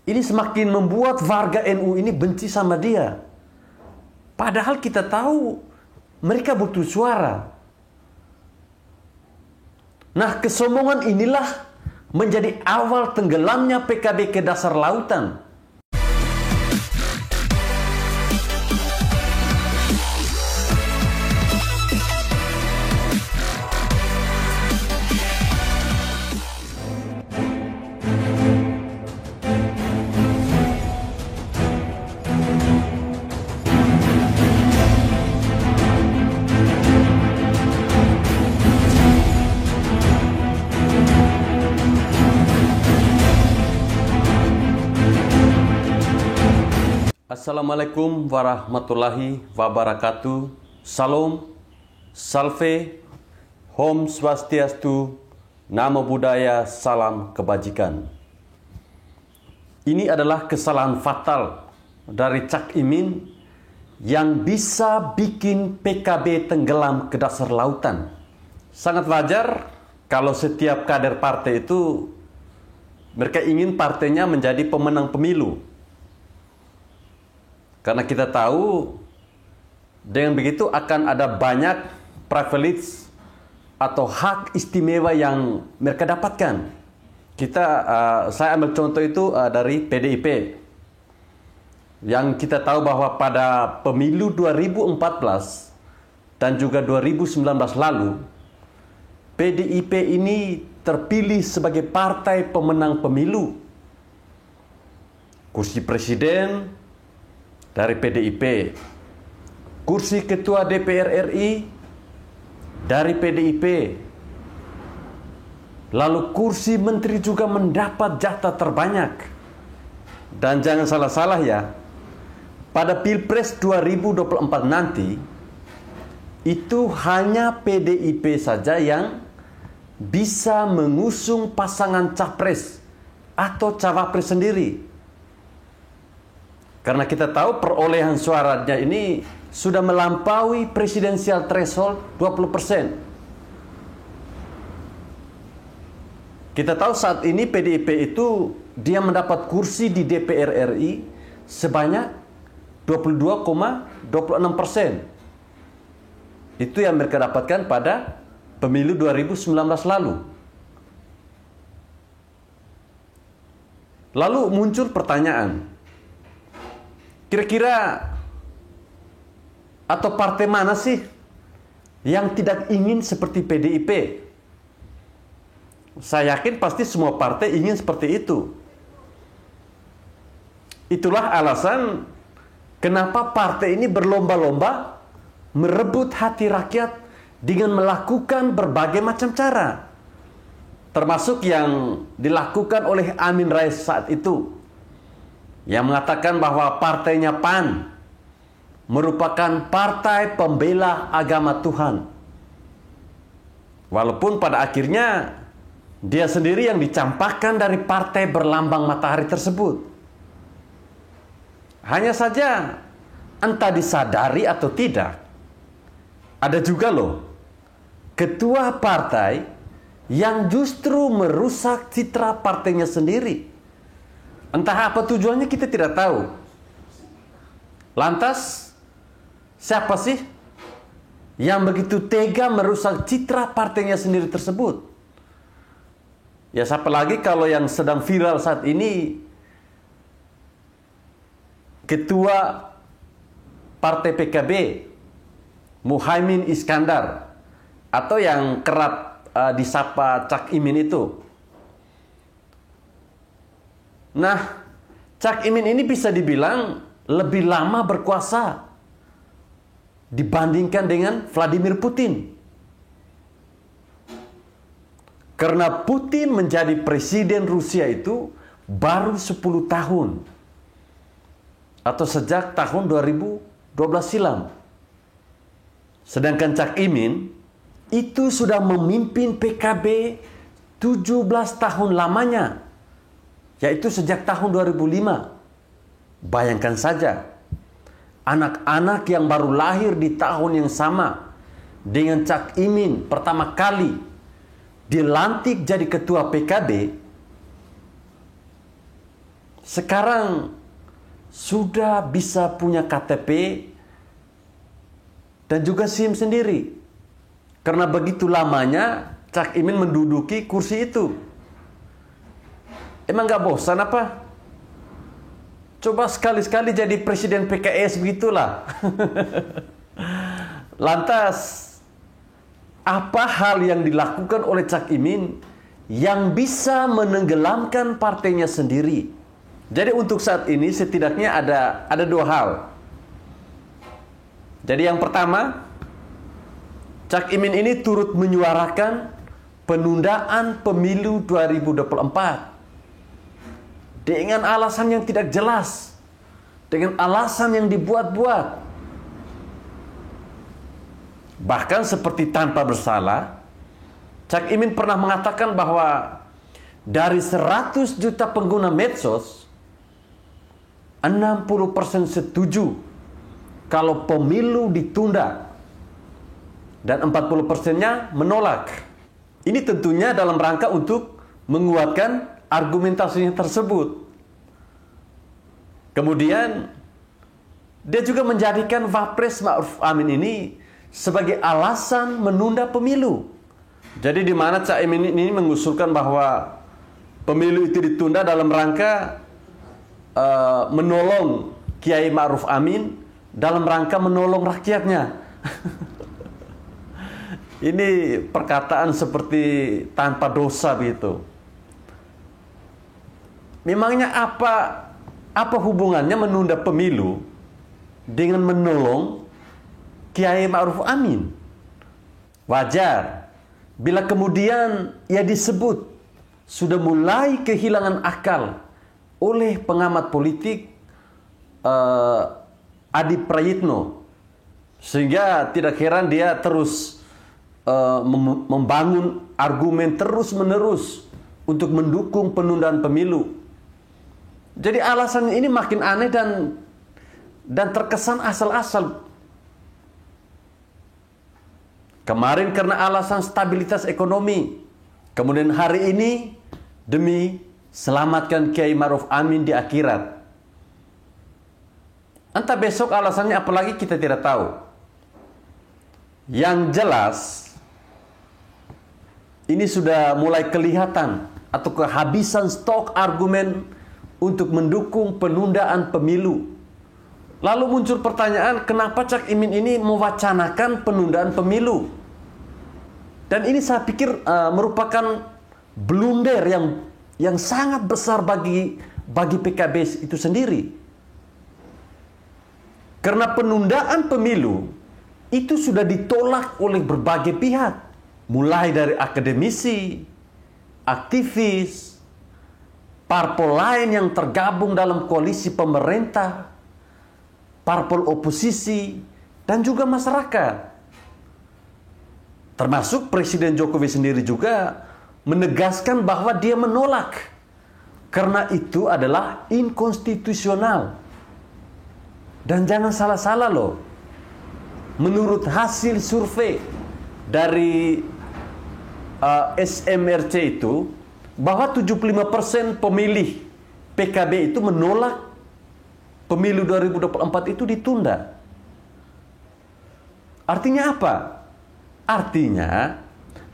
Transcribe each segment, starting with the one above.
Ini semakin membuat warga NU ini benci sama dia. Padahal kita tahu mereka butuh suara. Nah, kesombongan inilah menjadi awal tenggelamnya PKB ke dasar lautan. Assalamualaikum warahmatullahi wabarakatuh. Salam, salve, Om Swastiastu, Namo Buddhaya, salam kebajikan. Ini adalah kesalahan fatal dari Cak Imin yang bisa bikin PKB tenggelam ke dasar lautan. Sangat wajar kalau setiap kader partai itu mereka ingin partainya menjadi pemenang pemilu. Karena kita tahu dengan begitu akan ada banyak privilege atau hak istimewa yang mereka dapatkan. Saya ambil contoh itu dari PDIP. Yang kita tahu bahwa pada pemilu 2014 dan juga 2019 lalu, PDIP ini terpilih sebagai partai pemenang pemilu. Kursi presiden dari PDIP, kursi ketua DPR RI dari PDIP, lalu kursi menteri juga mendapat jatah terbanyak. Dan jangan salah-salah ya, pada Pilpres 2024 nanti, itu hanya PDIP saja yang bisa mengusung pasangan capres atau cawapres sendiri. Karena kita tahu perolehan suaranya ini sudah melampaui presidensial threshold 20%. Kita tahu saat ini PDIP itu dia mendapat kursi di DPR RI sebanyak 22,26%. Itu yang mereka dapatkan pada pemilu 2019 lalu. Lalu muncul pertanyaan, kira-kira atau partai mana sih yang tidak ingin seperti PDIP? Saya yakin pasti semua partai ingin seperti itu. Itulah alasan kenapa partai ini berlomba-lomba merebut hati rakyat dengan melakukan berbagai macam cara. Termasuk yang dilakukan oleh Amin Rais saat itu, yang mengatakan bahwa partainya PAN merupakan partai pembela agama Tuhan. Walaupun pada akhirnya dia sendiri yang dicampakkan dari partai berlambang matahari tersebut. Hanya saja entah disadari atau tidak, ada juga loh ketua partai yang justru merusak citra partainya sendiri. Entah apa tujuannya kita tidak tahu. Lantas, siapa sih yang begitu tega merusak citra partainya sendiri tersebut? Ya siapa lagi kalau yang sedang viral saat ini, Ketua Partai PKB, Muhaimin Iskandar, atau yang kerap disapa Cak Imin itu. Nah, Cak Imin ini bisa dibilang lebih lama berkuasa dibandingkan dengan Vladimir Putin. Karena Putin menjadi presiden Rusia itu baru 10 tahun. Atau sejak tahun 2012 silam. Sedangkan Cak Imin itu sudah memimpin PKB 17 tahun lamanya. Yaitu sejak tahun 2005. Bayangkan saja, anak-anak yang baru lahir di tahun yang sama dengan Cak Imin pertama kali dilantik jadi ketua PKB, sekarang sudah bisa punya KTP dan juga SIM sendiri. Karena begitu lamanya Cak Imin menduduki kursi itu. Emang gak bosan apa? Coba sekali-sekali jadi presiden PKS begitulah. Lantas, apa hal yang dilakukan oleh Cak Imin yang bisa menenggelamkan partainya sendiri? Jadi untuk saat ini setidaknya ada dua hal. Jadi yang pertama, Cak Imin ini turut menyuarakan penundaan pemilu 2024 dengan alasan yang tidak jelas, dengan alasan yang dibuat-buat. Bahkan seperti tanpa bersalah, Cak Imin pernah mengatakan bahwa dari 100 juta pengguna medsos, 60% setuju kalau pemilu ditunda dan 40%-nya menolak. Ini tentunya dalam rangka untuk menguatkan argumentasinya tersebut. Kemudian dia juga menjadikan Wapres Ma'ruf Amin ini sebagai alasan menunda pemilu. Jadi di mana Cak Imin ini mengusulkan bahwa pemilu itu ditunda dalam rangka menolong Kiai Ma'ruf Amin, dalam rangka menolong rakyatnya. Ini perkataan seperti tanpa dosa begitu. Memangnya apa hubungannya menunda pemilu dengan menolong Kiai Ma'ruf Amin? Wajar bila kemudian ia disebut sudah mulai kehilangan akal oleh pengamat politik Adi Prayitno, sehingga tidak heran dia terus membangun argumen terus-menerus untuk mendukung penundaan pemilu. Jadi alasan ini makin aneh dan terkesan asal-asal. Kemarin karena alasan stabilitas ekonomi, kemudian hari ini demi selamatkan Kiai Ma'ruf Amin di akhirat. Entah besok alasannya apalagi kita tidak tahu. Yang jelas ini sudah mulai kelihatan atau kehabisan stok argumen untuk mendukung penundaan pemilu. Lalu muncul pertanyaan, kenapa Cak Imin ini mewacanakan penundaan pemilu? Dan ini saya pikir merupakan blunder yang sangat besar bagi PKB itu sendiri. Karena penundaan pemilu itu sudah ditolak oleh berbagai pihak, mulai dari akademisi, aktivis, parpol lain yang tergabung dalam koalisi pemerintah, parpol oposisi, dan juga masyarakat. Termasuk Presiden Jokowi sendiri juga menegaskan bahwa dia menolak karena itu adalah inkonstitusional. Dan jangan salah-salah loh. Menurut hasil survei dari SMRC itu, bahwa 75% pemilih PKB itu menolak pemilu 2024 itu ditunda. Artinya apa? Artinya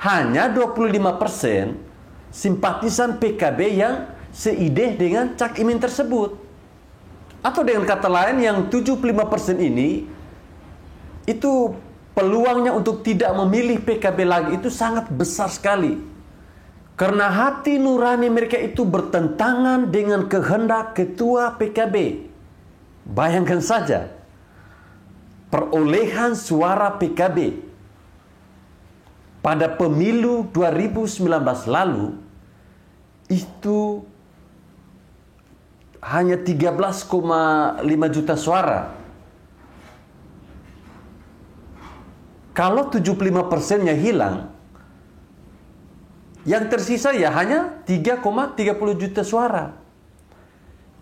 hanya 25% simpatisan PKB yang seide dengan Cak Imin tersebut. Atau dengan kata lain, yang 75% ini itu peluangnya untuk tidak memilih PKB lagi itu sangat besar sekali. Karena hati nurani mereka itu bertentangan dengan kehendak ketua PKB. Bayangkan saja, perolehan suara PKB pada pemilu 2019 lalu itu hanya 13,5 juta suara. Kalau 75%-nya hilang, yang tersisa ya hanya 3,30 juta suara.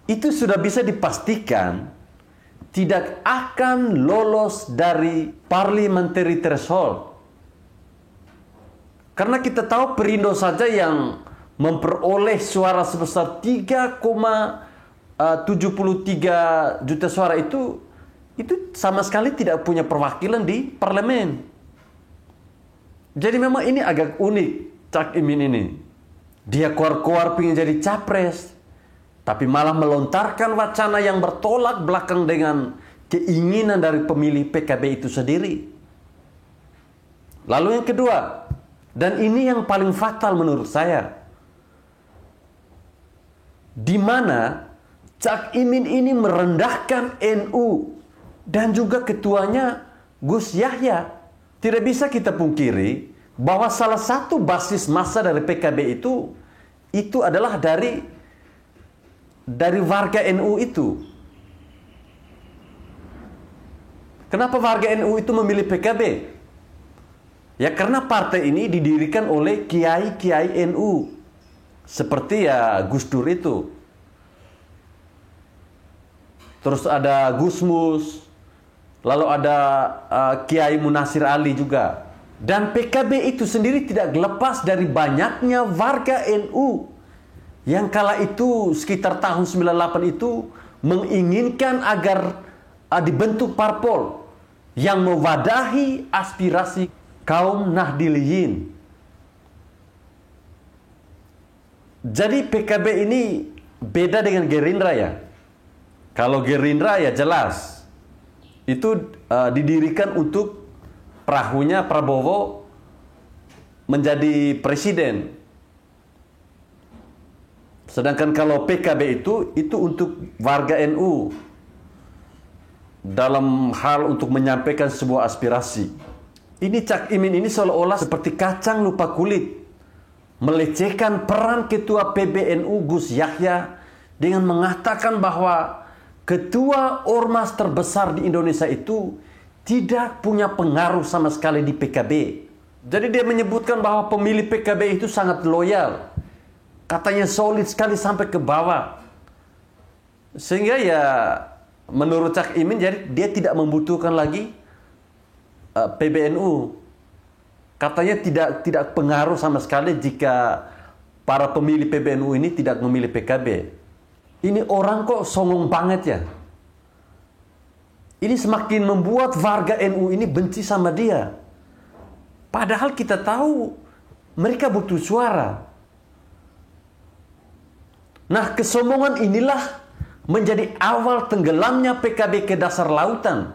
Itu sudah bisa dipastikan tidak akan lolos dari parliamentary threshold. Karena kita tahu Perindo saja yang memperoleh suara sebesar 3,4 73 juta suara itu sama sekali tidak punya perwakilan di parlemen. Jadi memang ini agak unik Cak Imin ini. Dia keluar-keluar pengen jadi capres, tapi malah melontarkan wacana yang bertolak belakang dengan keinginan dari pemilih PKB itu sendiri. Lalu yang kedua, dan ini yang paling fatal menurut saya, di mana Cak Imin ini merendahkan NU dan juga ketuanya Gus Yahya. Tidak bisa kita pungkiri bahwa salah satu basis massa dari PKB itu adalah dari warga NU itu. Kenapa warga NU itu memilih PKB? Ya karena partai ini didirikan oleh kiai-kiai NU. Seperti ya Gus Dur itu. Terus ada Gusmus. Lalu ada Kiai Munasir Ali juga. Dan PKB itu sendiri tidak lepas dari banyaknya warga NU yang kala itu sekitar tahun 98 itu menginginkan agar dibentuk parpol yang mewadahi aspirasi kaum Nahdliyin. Jadi PKB ini beda dengan Gerindra ya. Kalau Gerindra ya jelas itu didirikan untuk perahunya Prabowo menjadi presiden. Sedangkan kalau PKB itu untuk warga NU dalam hal untuk menyampaikan sebuah aspirasi. Ini Cak Imin ini seolah-olah seperti kacang lupa kulit, melecehkan peran ketua PBNU Gus Yahya dengan mengatakan bahwa ketua ormas terbesar di Indonesia itu tidak punya pengaruh sama sekali di PKB. Jadi dia menyebutkan bahwa pemilih PKB itu sangat loyal. Katanya solid sekali sampai ke bawah. Sehingga ya menurut Cak Imin jadi dia tidak membutuhkan lagi PBNU. Katanya tidak pengaruh sama sekali jika para pemilih PBNU ini tidak memilih PKB. Ini orang kok songong banget ya. Ini semakin membuat warga NU ini benci sama dia. Padahal kita tahu mereka butuh suara. Nah, kesombongan inilah menjadi awal tenggelamnya PKB ke dasar lautan.